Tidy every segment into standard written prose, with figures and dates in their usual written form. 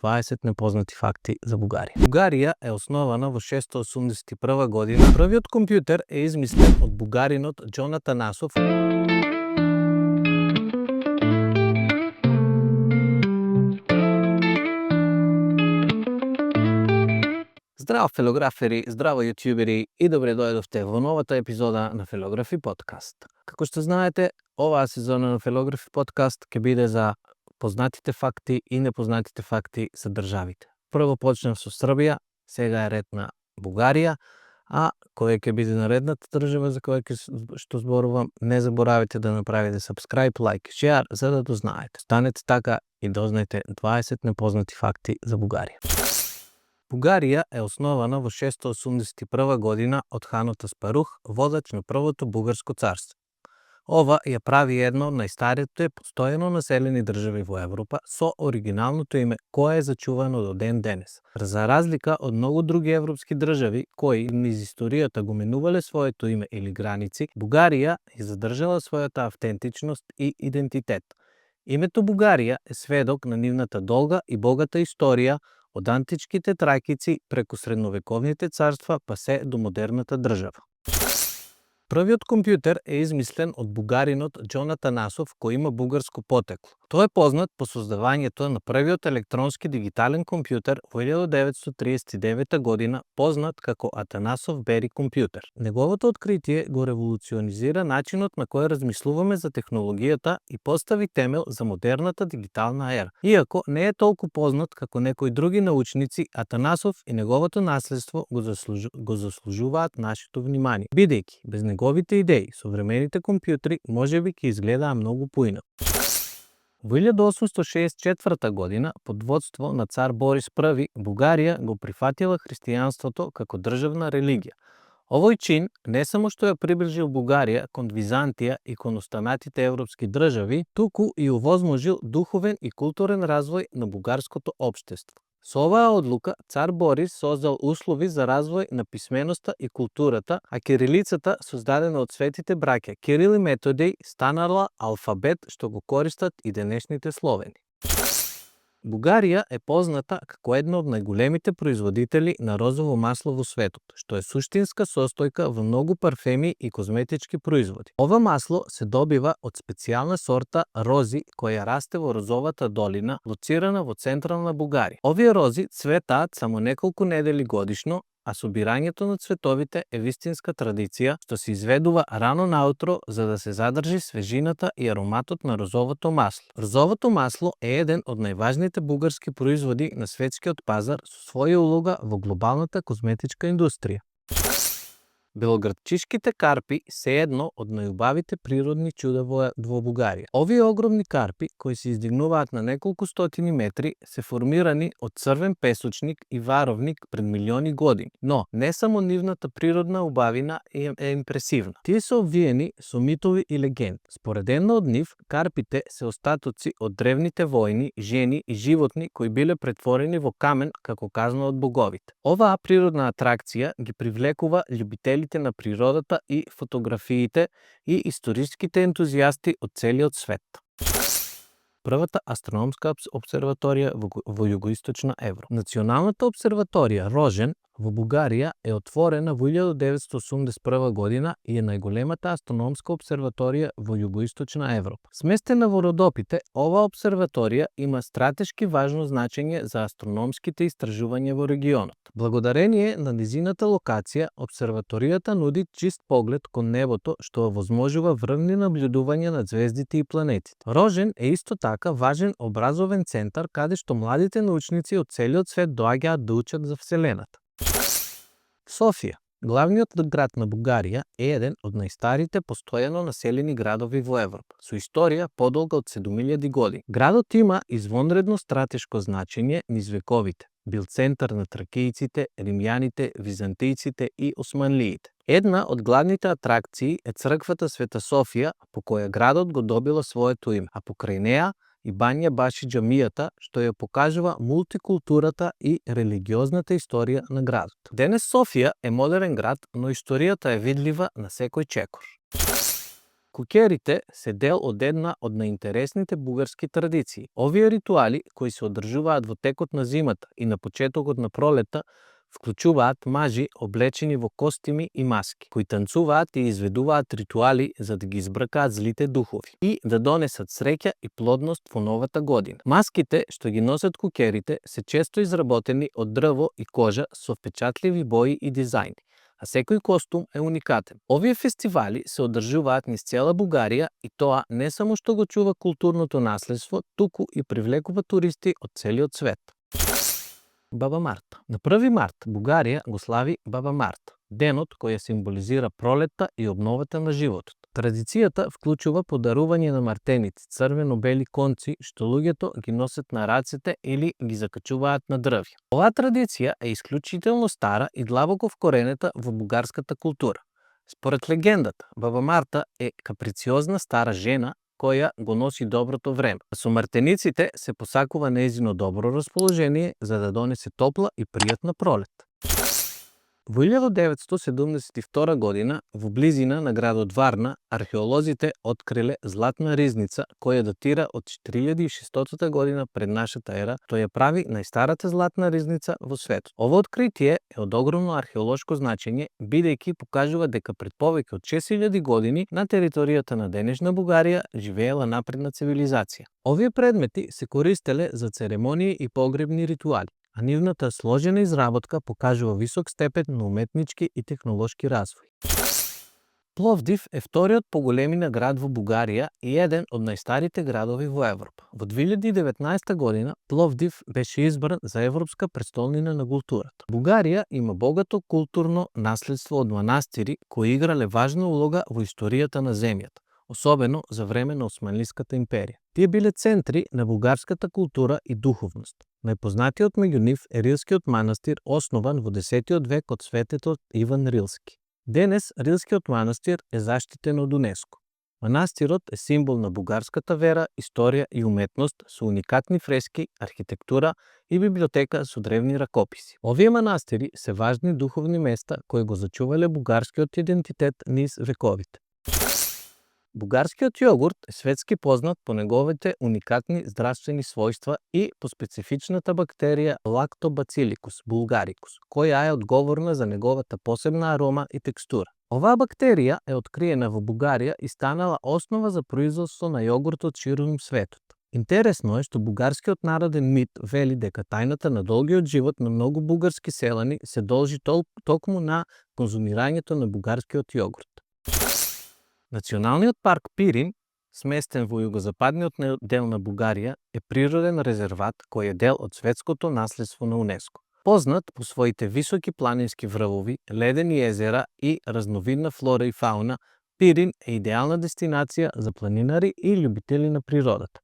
20 непознати факти за Бугарија. Бугарија е основана во 681 година. Првиот компјутер е измислен од бугаринот Џон Атанасов. Здраво филографери, здраво јутјубери и добре дојдовте во новата епизода на Филографи подкаст. Како што знаете, оваа сезона на Филографи подкаст ќе биде за познатите факти и непознатите факти за државите. Прво почнав со Србија, сега е ред на Бугарија, а која ќе биде наредната држава за која што зборувам, не заборавајте да направите subscribe, like и share за да дознаете. Станете така и дознаете 20 непознати факти за Бугарија. Бугарија е основана во 681 година од ханот Аспарух, водач на првото бугарско царство. Ова ја прави една од најстарите постојано населени држави во Европа со оригиналното име кое е зачувано до ден денес. За разлика од многу други европски држави кои низ историјата го менувале своето име или граници, Бугарија ја задржала својата автентичност и идентитет. Името Бугарија е сведок на нивната долга и богата историја од античките трајкици преку средновековните царства па се до модерната држава. Првиот компјутер е измислен од бугаринот Џон Атанасов, кој има бугарско потекло. Тој е познат по создавањето на првиот електронски дигитален компјутер во 1939 година, познат како Атанасов Бери компјутер. Неговото откритие го револуционизира начинот на кој размислуваме за технологијата и постави темел за модерната дигитална ера. Иако не е толку познат како некои други научници, Атанасов и неговото наследство го заслужуваат нашето внимание, бидејќи без неговите идеи современите компјутери можеби ќе изгледаа многу поинаку. Во 1864 година, под водство на цар Борис I, Бугарија го прифатила христијанството како државна религија. Овој чин не само што ја приближил Бугарија кон Византија и кон останатите европски држави, туку и овозможил духовен и културен развој на бугарското општество. Со оваа одлука, цар Борис создал услови за развој на писменоста и културата, а кирилицата, создадена од светите браќа Кирил и Методиј, станала алфабет што го користат и денешните словени. Бугарија е позната како една од најголемите производители на розово масло во светот, што е суштинска состојка во многу парфеми и козметички производи. Ова масло се добива од специјална сорта рози која расте во розовата долина, лоцирана во централна Бугарија. Овие рози цветаат само неколку недели годишно, а собирањето на цветовите е вистинска традиција што се изведува рано наутро за да се задржи свежината и ароматот на розовото масло. Розовото масло е еден од најважните бугарски производи на светскиот пазар со своја улога во глобалната козметичка индустрија. Белоградчишките карпи се едно од најубавите природни чуда во Бугарија. Овие огромни карпи, кои се издигнуваат на неколку стотини метри, се формирани од црвен песочник и варовник пред милиони години. Но не само нивната природна убавина е импресивна. Тие се обвиени со митови и легенди. Според една од нив, карпите се остатоци од древните војни, жени и животни кои биле претворени во камен како казна од боговите. Оваа природна атракција ги привлекува љубителите на природата и фотографиите и историските ентузијасти од целиот свет. Првата астрономска обсерваторија во југоисточна Европа. Националната обсерваторија Рожен во Бугарија е отворена во 1981 година и е најголемата астрономска обсерваторија во југоисточна Европа. Сместена во Родопите, оваа обсерваторија има стратешки важно значење за астрономските истражувања во регионот. Благодарение на низината локација, обсерваторијата нуди чист поглед кон небото што овозможува врвни наблюдувања на ѕвездите и планетите. Рожен е исто така важен образовен центар каде што младите научници од целиот свет доаѓаат да учат за Вселената. Софија, главниот град на Бугарија, е еден од најстарите постојано населени градови во Европа, со историја подолга од 7000 години. Градот има извонредно стратешко значење низ вековите. Бил центар на тракејците, римјаните, византијците и османлиите. Една од главните атракции е црквата Света Софија, по која градот го добила своето име, а покрај неа и Бања Баши џамијата, што ја покажува мултикултурата и религиозната историја на градот. Денес Софија е модерен град, но историјата е видлива на секој чекор. Кукерите се дел од една од најинтересните бугарски традиции. Овие ритуали, кои се одржуваат во текот на зимата и на почетокот на пролета, вклучуваат мажи облечени во костими и маски, кои танцуваат и изведуваат ритуали за да ги избркаат злите духови и да донесат среќа и плодност во новата година. Маските што ги носат кукерите се често изработени од дрво и кожа со впечатливи бои и дизајни, а секој костум е уникатен. Овие фестивали се одржуваат низ цела Бугарија и тоа не само што го чува културното наследство, туку и привлекува туристи од целиот свет. Баба Марта. На 1 март Бугарија го слави Баба Марта, денот кој ја символизира пролетта и обновата на животот. Традицијата вклучува подарување на мартеници, црвено-бели конци што луѓето ги носат на рацете или ги закачуваат на дрвја. Оваа традиција е исклучително стара и длабоко вкоренета во бугарската култура. Според легендата, Баба Марта е каприциозна стара жена која го носи доброто време. Со мартениците се посакува нејзино добро расположение за да донесе топла и пријатна пролет. Во 1972 година, во близина на градот Варна, археолозите откриле златна ризница која датира од 4600 година пред нашата ера, што ја прави најстарата златна ризница во светот. Ово откритие е од огромно археолошко значење, бидејќи покажува дека пред повеќе од 6000 години на територијата на денешна Бугарија живеела напредна цивилизација. Овие предмети се користеле за церемонии и погребни ритуали, а нивната сложена изработка покажува висок степен на уметнички и технолошки развој. Пловдив е вториот по големина град во Бугарија и еден од најстарите градови во Европа. Во 2019 година Пловдив беше избран за Европска престолнина на културата. Бугарија има богато културно наследство од манастири кои играле важна улога во историјата на земјата, особено за време на Османлиската империја. Тие биле центри на бугарската култура и духовност. Најпознатиот меѓу нив е Рилскиот манастир, основан во 10 век од свететот Иван Рилски. Денес Рилскиот манастир е заштитен од УНЕСКО. Манастирот е символ на бугарската вера, историја и уметност со уникатни фрески, архитектура и библиотека со древни ракописи. Овие манастири се важни духовни места кои го зачувале бугарскиот идентитет низ вековите. Бугарскиот јогурт е светски познат по неговите уникатни здравствени својства и по специфичната бактерија Lactobacillus bulgaricus, која е одговорна за неговата посебна арома и текстура. Оваа бактерија е откриена во Бугарија и станала основа за производство на јогуртот ширум светот. Интересно е што бугарскиот народен мит вели дека тајната на долгиот живот на многу бугарски селани се должи токму на конзумирањето на бугарскиот јогурт. Националниот парк Пирин, сместен во југозападниот дел на Бугарија, е природен резерват кој е дел од светското наследство на УНЕСКО. Познат по своите високи планински врвови, ледени езера и разновидна флора и фауна, Пирин е идеална дестинација за планинари и љубители на природата.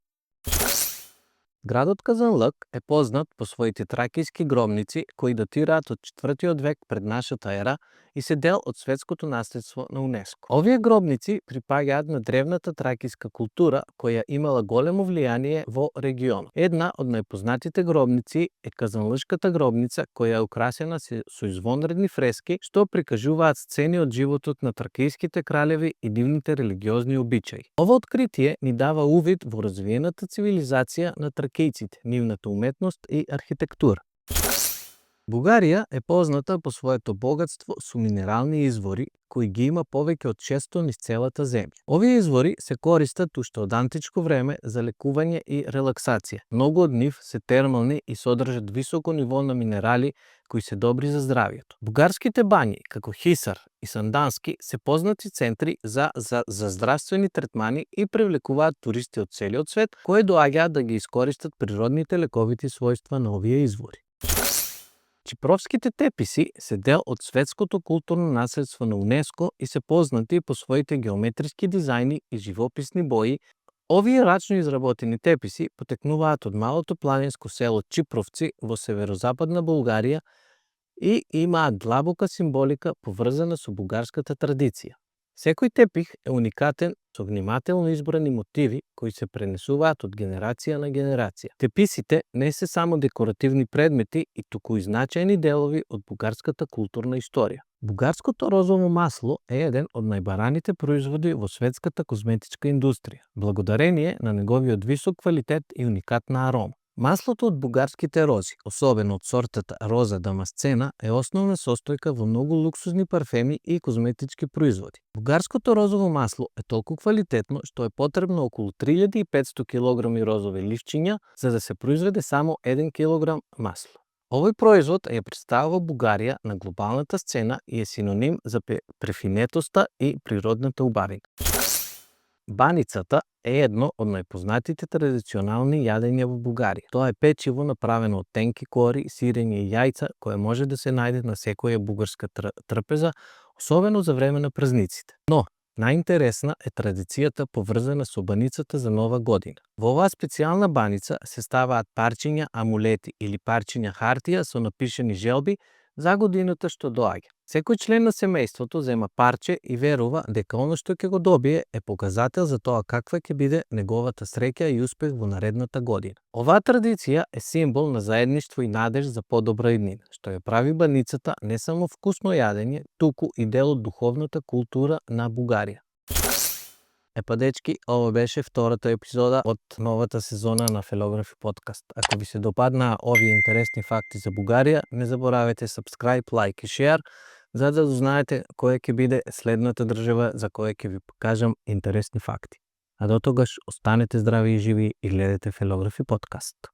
Градот Казанлък е познат по своите тракијски гробници кои датираат од 4 век пред нашата ера и се дел од светското наследство на УНЕСКО. Овие гробници припаѓаат на древната тракијска култура која имала големо влијание во регионот. Една од најпознатите гробници е Казанлъшката гробница која е украсена со извонредни фрески што прикажуваат сцени од животот на тракијските кралеви и нивните религиозни обичаи. Ова откритие ни дава увид во развиената цивилизација на тракијците, нивната уметност и архитектура. Бугарија е позната по своето богатство со минерални извори, кои ги има повеќе од 600 низ целата земја. Овие извори се користат уште од античко време за лекување и релаксација. Многу од нив се термални и содржат високо ниво на минерали кои се добри за здравјето. Бугарските бањи, како Хисар и Сандански, се познати центри за здравствени третмани и привлекуваат туристи од целиот свет кои доаѓаат да ги искористат природните лековити својства на овие извори. Чипровските теписи се дел од светското културно наследство на УНЕСКО и се познати по своите геометриски дизајни и живописни бои. Овие рачно изработени теписи потекнуваат од малото планинско село Чипровци во северозападна Бугарија и имаат длабока символика поврзана со бугарската традиција. Секој тепих е уникатен со внимателно избрани мотиви кои се пренесуваат од генерација на генерација. Теписите не се само декоративни предмети и туку и значајни делови од бугарската културна историја. Бугарското розово масло е еден од најбараните производи во светската козметичка индустрија, благодарение на неговиот висок квалитет и уникатна арома. Маслото од бугарските рози, особено од сортата Роза Дамасцена, е основна состојка во многу луксузни парфеми и козметички производи. Бугарското розово масло е толку квалитетно што е потребно околу 3500 кг розови ливчиња за да се произведе само 1 кг масло. Овој производ ја представува Бугарија на глобалната сцена и е синоним за префинетоста и природната убавина. Баницата е едно од најпознатите традиционални јадења во Бугарија. Тоа е печиво направено од тенки кори, сирење и јајца, кое може да се најде на секоја бугарска трпеза, особено за време на празниците. Но, најинтересна е традицијата поврзана со баницата за Нова година. Во оваа специјална баница се ставаат парчиња амулети или парчиња хартија со напишани желби за годината што доаѓа. Секој член на семејството зема парче и верува дека оно што ќе го добие е показател за тоа каква ќе биде неговата среќа и успех во наредната година. Оваа традиција е символ на заедништво и надеж за подобра иднина, што ја прави баницата не само вкусно јадење, туку и дел од духовната култура на Бугарија. Епа дечки, ова беше втората епизода од новата сезона на Филографи подкаст. Ако ви се допаднаа овие интересни факти за Бугарија, не заборавајте subscribe, like и share, за да знаете која ќе биде следната држава за која ќе ви покажам интересни факти. А до тогаш, останете здрави и живи и гледате Филографи подкаст.